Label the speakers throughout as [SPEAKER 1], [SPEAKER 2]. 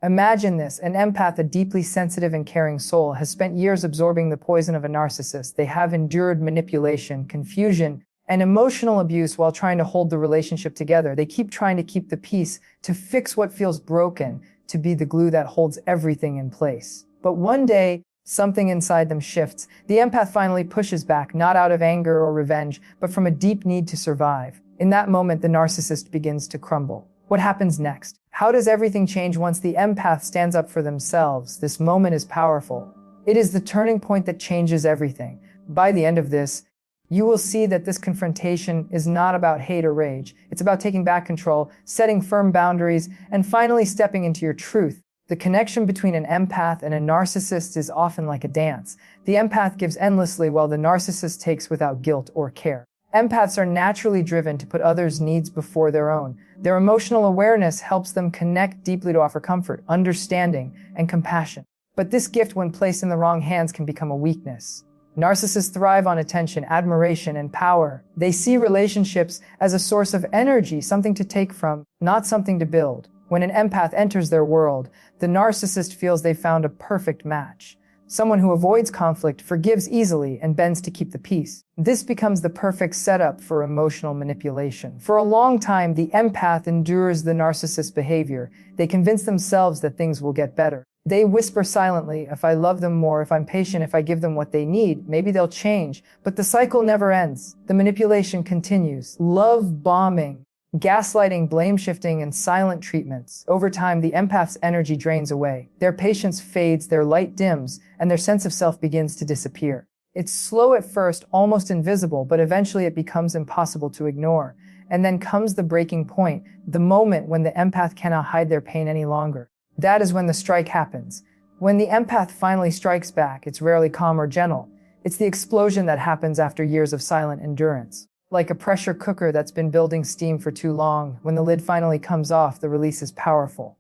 [SPEAKER 1] Imagine this, an empath, a deeply sensitive and caring soul, has spent years absorbing the poison of a narcissist. They have endured manipulation, confusion, and emotional abuse while trying to hold the relationship together. They keep trying to keep the peace, to fix what feels broken, to be the glue that holds everything in place. But one day, something inside them shifts. The empath finally pushes back, not out of anger or revenge, but from a deep need to survive. In that moment, the narcissist begins to crumble. What happens next? How does everything change once the empath stands up for themselves? This moment is powerful. It is the turning point that changes everything. By the end of this, you will see that this confrontation is not about hate or rage. It's about taking back control, setting firm boundaries, and finally stepping into your truth. The connection between an empath and a narcissist is often like a dance. The empath gives endlessly while the narcissist takes without guilt or care. Empaths are naturally driven to put others' needs before their own. Their emotional awareness helps them connect deeply to offer comfort, understanding, and compassion. But this gift, when placed in the wrong hands, can become a weakness. Narcissists thrive on attention, admiration, and power. They see relationships as a source of energy, something to take from, not something to build. When an empath enters their world, the narcissist feels they've found a perfect match. Someone who avoids conflict, forgives easily, and bends to keep the peace. This becomes the perfect setup for emotional manipulation. For a long time, the empath endures the narcissist's behavior. They convince themselves that things will get better. They whisper silently, if I love them more, if I'm patient, if I give them what they need, maybe they'll change. But the cycle never ends. The manipulation continues. Love bombing, gaslighting, blame shifting, and silent treatments. Over time, the empath's energy drains away. Their patience fades, their light dims, and their sense of self begins to disappear. It's slow at first, almost invisible, but eventually it becomes impossible to ignore. And then comes the breaking point, the moment when the empath cannot hide their pain any longer. That is when the strike happens. When the empath finally strikes back, it's rarely calm or gentle. It's the explosion that happens after years of silent endurance. Like a pressure cooker that's been building steam for too long, when the lid finally comes off, the release is powerful.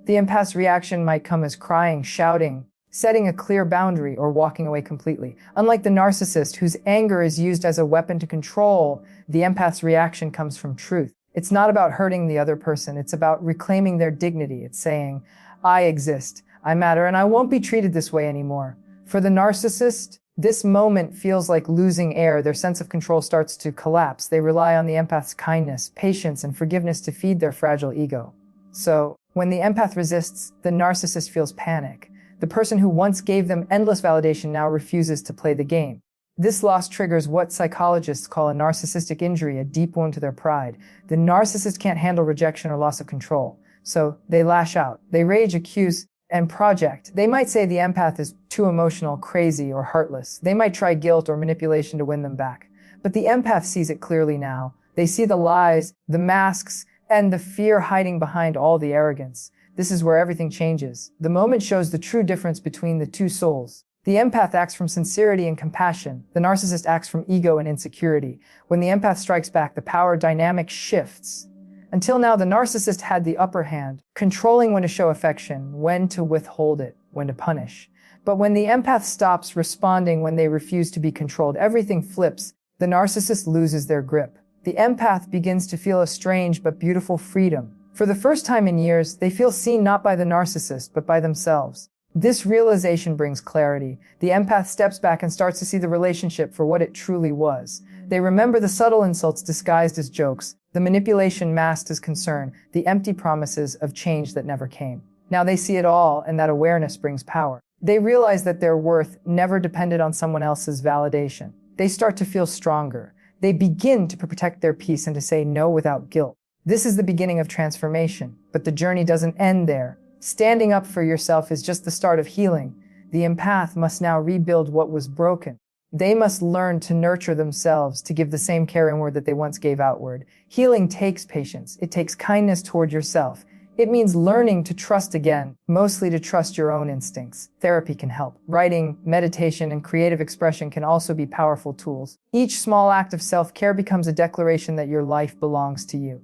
[SPEAKER 1] The empath's reaction might come as crying, shouting, setting a clear boundary, or walking away completely. Unlike the narcissist, whose anger is used as a weapon to control, the empath's reaction comes from truth. It's not about hurting the other person, it's about reclaiming their dignity. It's saying, I exist, I matter, and I won't be treated this way anymore. For the narcissist, this moment feels like losing air. Their sense of control starts to collapse. They rely on the empath's kindness, patience, and forgiveness to feed their fragile ego. So, when the empath resists, the narcissist feels panic. The person who once gave them endless validation now refuses to play the game. This loss triggers what psychologists call a narcissistic injury, a deep wound to their pride. The narcissist can't handle rejection or loss of control, so they lash out. They rage, accuse, and project. They might say the empath is too emotional, crazy, or heartless. They might try guilt or manipulation to win them back. But the empath sees it clearly now. They see the lies, the masks, and the fear hiding behind all the arrogance. This is where everything changes. The moment shows the true difference between the two souls. The empath acts from sincerity and compassion. The narcissist acts from ego and insecurity. When the empath strikes back, the power dynamic shifts. Until now, the narcissist had the upper hand, controlling when to show affection, when to withhold it, when to punish. But when the empath stops responding, when they refuse to be controlled, everything flips. The narcissist loses their grip. The empath begins to feel a strange but beautiful freedom. For the first time in years, they feel seen not by the narcissist, but by themselves. This realization brings clarity. The empath steps back and starts to see the relationship for what it truly was. They remember the subtle insults disguised as jokes, the manipulation masked as concern, the empty promises of change that never came. Now they see it all, and that awareness brings power. They realize that their worth never depended on someone else's validation. They start to feel stronger. They begin to protect their peace and to say no without guilt. This is the beginning of transformation, but the journey doesn't end there. Standing up for yourself is just the start of healing. The empath must now rebuild what was broken. They must learn to nurture themselves, to give the same care inward that they once gave outward. Healing takes patience. It takes kindness toward yourself. It means learning to trust again, mostly to trust your own instincts. Therapy can help. Writing, meditation, and creative expression can also be powerful tools. Each small act of self-care becomes a declaration that your life belongs to you.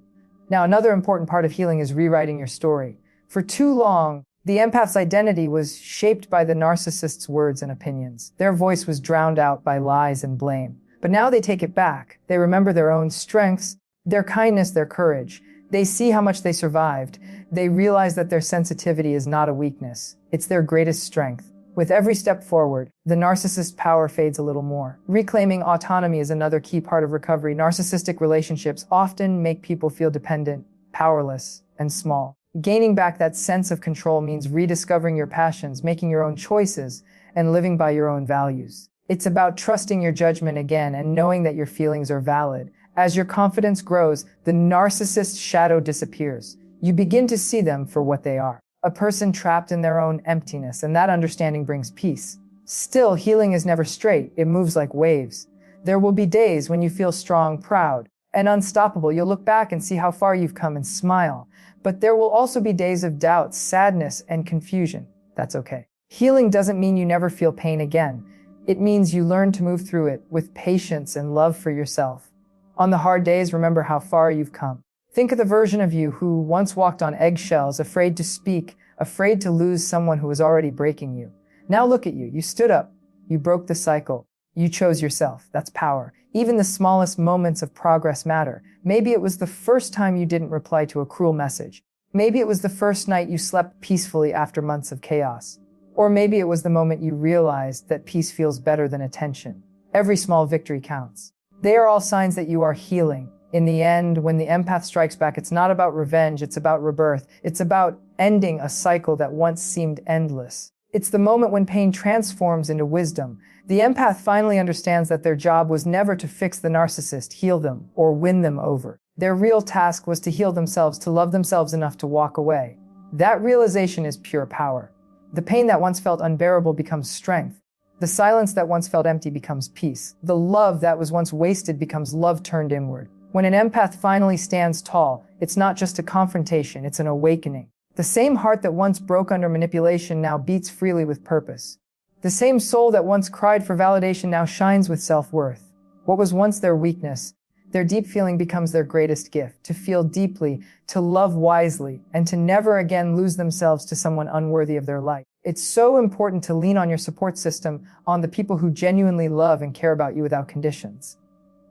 [SPEAKER 1] Now, another important part of healing is rewriting your story. For too long, the empath's identity was shaped by the narcissist's words and opinions. Their voice was drowned out by lies and blame. But now they take it back. They remember their own strengths, their kindness, their courage. They see how much they survived. They realize that their sensitivity is not a weakness. It's their greatest strength. With every step forward, the narcissist's power fades a little more. Reclaiming autonomy is another key part of recovery. Narcissistic relationships often make people feel dependent, powerless, and small. Gaining back that sense of control means rediscovering your passions, making your own choices, and living by your own values. It's about trusting your judgment again and knowing that your feelings are valid. As your confidence grows, the narcissist's shadow disappears. You begin to see them for what they are. A person trapped in their own emptiness, and that understanding brings peace. Still, healing is never straight. It moves like waves. There will be days when you feel strong, proud, and unstoppable. You'll look back and see how far you've come and smile. But there will also be days of doubt, sadness, and confusion. That's okay. Healing doesn't mean you never feel pain again. It means you learn to move through it with patience and love for yourself. On the hard days, remember how far you've come. Think of the version of you who once walked on eggshells, afraid to speak, afraid to lose someone who was already breaking you. Now look at you. You stood up. You broke the cycle. You chose yourself. That's power. Even the smallest moments of progress matter. Maybe it was the first time you didn't reply to a cruel message. Maybe it was the first night you slept peacefully after months of chaos. Or maybe it was the moment you realized that peace feels better than attention. Every small victory counts. They are all signs that you are healing. In the end, when the empath strikes back, it's not about revenge, it's about rebirth. It's about ending a cycle that once seemed endless. It's the moment when pain transforms into wisdom. The empath finally understands that their job was never to fix the narcissist, heal them, or win them over. Their real task was to heal themselves, to love themselves enough to walk away. That realization is pure power. The pain that once felt unbearable becomes strength. The silence that once felt empty becomes peace. The love that was once wasted becomes love turned inward. When an empath finally stands tall, it's not just a confrontation, it's an awakening. The same heart that once broke under manipulation now beats freely with purpose. The same soul that once cried for validation now shines with self-worth. What was once their weakness, their deep feeling becomes their greatest gift. To feel deeply, to love wisely, and to never again lose themselves to someone unworthy of their light. It's so important to lean on your support system, on the people who genuinely love and care about you without conditions.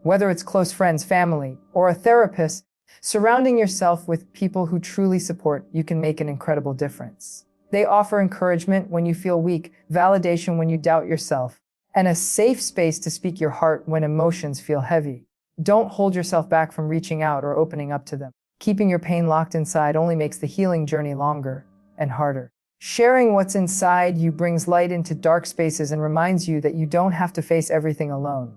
[SPEAKER 1] Whether it's close friends, family, or a therapist, surrounding yourself with people who truly support you can make an incredible difference. They offer encouragement when you feel weak, validation when you doubt yourself, and a safe space to speak your heart when emotions feel heavy. Don't hold yourself back from reaching out or opening up to them. Keeping your pain locked inside only makes the healing journey longer and harder. Sharing what's inside you brings light into dark spaces and reminds you that you don't have to face everything alone.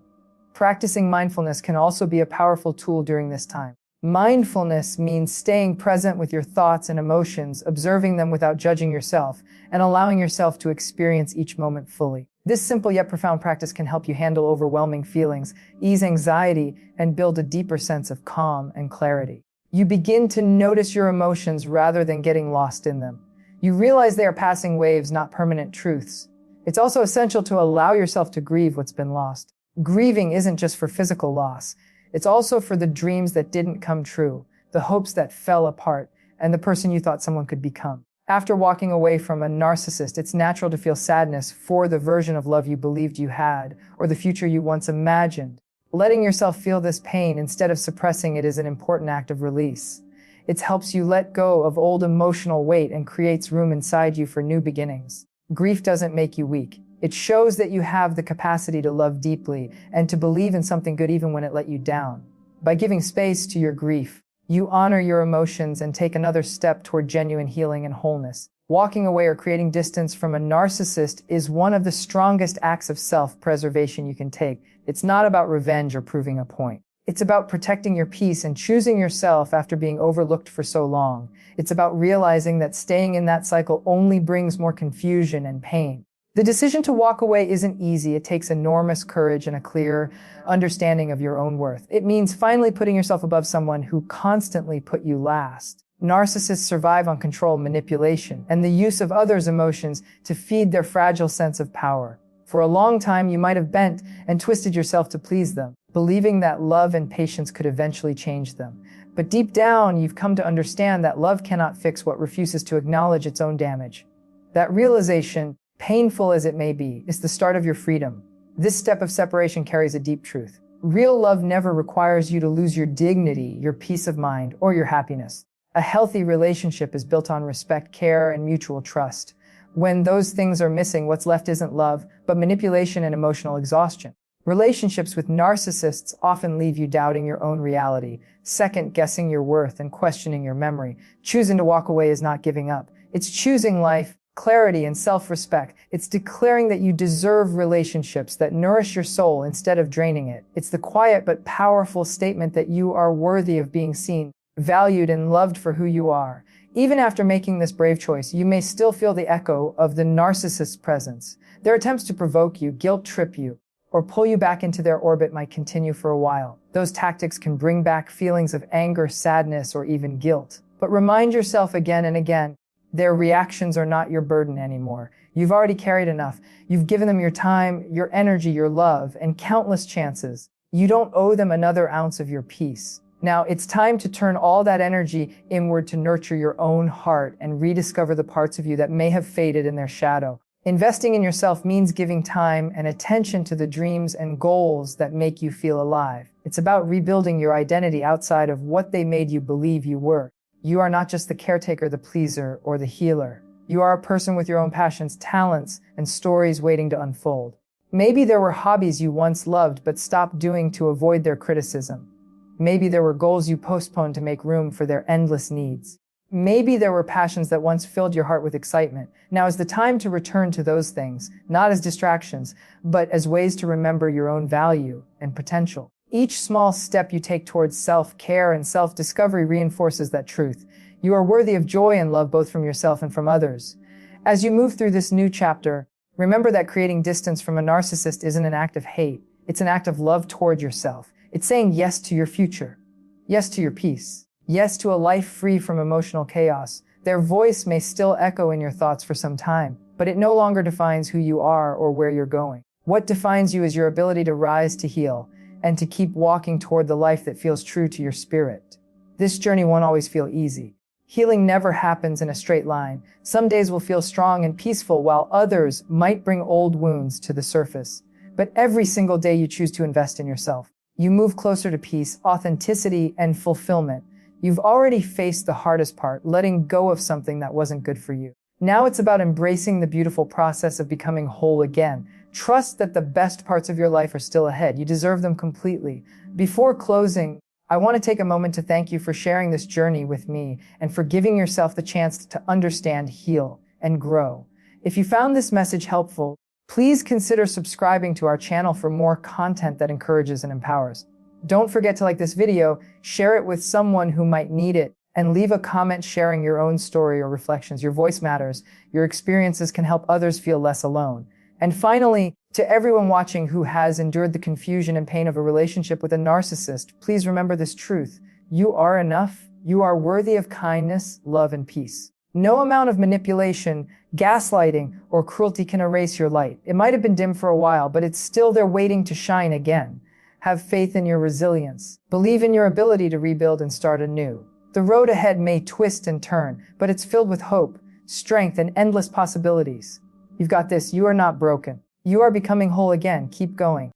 [SPEAKER 1] Practicing mindfulness can also be a powerful tool during this time. Mindfulness means staying present with your thoughts and emotions, observing them without judging yourself, and allowing yourself to experience each moment fully. This simple yet profound practice can help you handle overwhelming feelings, ease anxiety, and build a deeper sense of calm and clarity. You begin to notice your emotions rather than getting lost in them. You realize they are passing waves, not permanent truths. It's also essential to allow yourself to grieve what's been lost. Grieving isn't just for physical loss. It's also for the dreams that didn't come true, the hopes that fell apart, and the person you thought someone could become. After walking away from a narcissist, it's natural to feel sadness for the version of love you believed you had, or the future you once imagined. Letting yourself feel this pain instead of suppressing it is an important act of release. It helps you let go of old emotional weight and creates room inside you for new beginnings. Grief doesn't make you weak. It shows that you have the capacity to love deeply and to believe in something good even when it let you down. By giving space to your grief, you honor your emotions and take another step toward genuine healing and wholeness. Walking away or creating distance from a narcissist is one of the strongest acts of self-preservation you can take. It's not about revenge or proving a point. It's about protecting your peace and choosing yourself after being overlooked for so long. It's about realizing that staying in that cycle only brings more confusion and pain. The decision to walk away isn't easy. It takes enormous courage and a clear understanding of your own worth. It means finally putting yourself above someone who constantly put you last. Narcissists survive on control, manipulation, and the use of others' emotions to feed their fragile sense of power. For a long time, you might have bent and twisted yourself to please them, believing that love and patience could eventually change them. But deep down, you've come to understand that love cannot fix what refuses to acknowledge its own damage. That realization, painful as it may be, is the start of your freedom. This step of separation carries a deep truth. Real love never requires you to lose your dignity, your peace of mind, or your happiness. A healthy relationship is built on respect, care, and mutual trust. When those things are missing, what's left isn't love, but manipulation and emotional exhaustion. Relationships with narcissists often leave you doubting your own reality, second-guessing your worth, and questioning your memory. Choosing to walk away is not giving up. It's choosing life, clarity, and self-respect. It's declaring that you deserve relationships that nourish your soul instead of draining it. It's the quiet but powerful statement that you are worthy of being seen, valued, and loved for who you are. Even after making this brave choice, you may still feel the echo of the narcissist's presence. Their attempts to provoke you, guilt-trip you, or pull you back into their orbit might continue for a while. Those tactics can bring back feelings of anger, sadness, or even guilt. But remind yourself again and again, their reactions are not your burden anymore. You've already carried enough. You've given them your time, your energy, your love, and countless chances. You don't owe them another ounce of your peace. Now, it's time to turn all that energy inward to nurture your own heart and rediscover the parts of you that may have faded in their shadow. Investing in yourself means giving time and attention to the dreams and goals that make you feel alive. It's about rebuilding your identity outside of what they made you believe you were. You are not just the caretaker, the pleaser, or the healer. You are a person with your own passions, talents, and stories waiting to unfold. Maybe there were hobbies you once loved but stopped doing to avoid their criticism. Maybe there were goals you postponed to make room for their endless needs. Maybe there were passions that once filled your heart with excitement. Now is the time to return to those things, not as distractions, but as ways to remember your own value and potential. Each small step you take towards self-care and self-discovery reinforces that truth. You are worthy of joy and love both from yourself and from others. As you move through this new chapter, remember that creating distance from a narcissist isn't an act of hate. It's an act of love toward yourself. It's saying yes to your future, yes to your peace, yes to a life free from emotional chaos. Their voice may still echo in your thoughts for some time, but it no longer defines who you are or where you're going. What defines you is your ability to rise, to heal, and to keep walking toward the life that feels true to your spirit. This journey won't always feel easy. Healing never happens in a straight line. Some days will feel strong and peaceful, while others might bring old wounds to the surface. But every single day you choose to invest in yourself, you move closer to peace, authenticity, and fulfillment. You've already faced the hardest part, letting go of something that wasn't good for you. Now it's about embracing the beautiful process of becoming whole again. Trust that the best parts of your life are still ahead. You deserve them completely. Before closing, I want to take a moment to thank you for sharing this journey with me and for giving yourself the chance to understand, heal, and grow. If you found this message helpful, please consider subscribing to our channel for more content that encourages and empowers. Don't forget to like this video, share it with someone who might need it, and leave a comment sharing your own story or reflections. Your voice matters. Your experiences can help others feel less alone. And finally, to everyone watching who has endured the confusion and pain of a relationship with a narcissist, please remember this truth. You are enough. You are worthy of kindness, love, and peace. No amount of manipulation, gaslighting, or cruelty can erase your light. It might have been dim for a while, but it's still there waiting to shine again. Have faith in your resilience. Believe in your ability to rebuild and start anew. The road ahead may twist and turn, but it's filled with hope, strength, and endless possibilities. You've got this. You are not broken. You are becoming whole again. Keep going.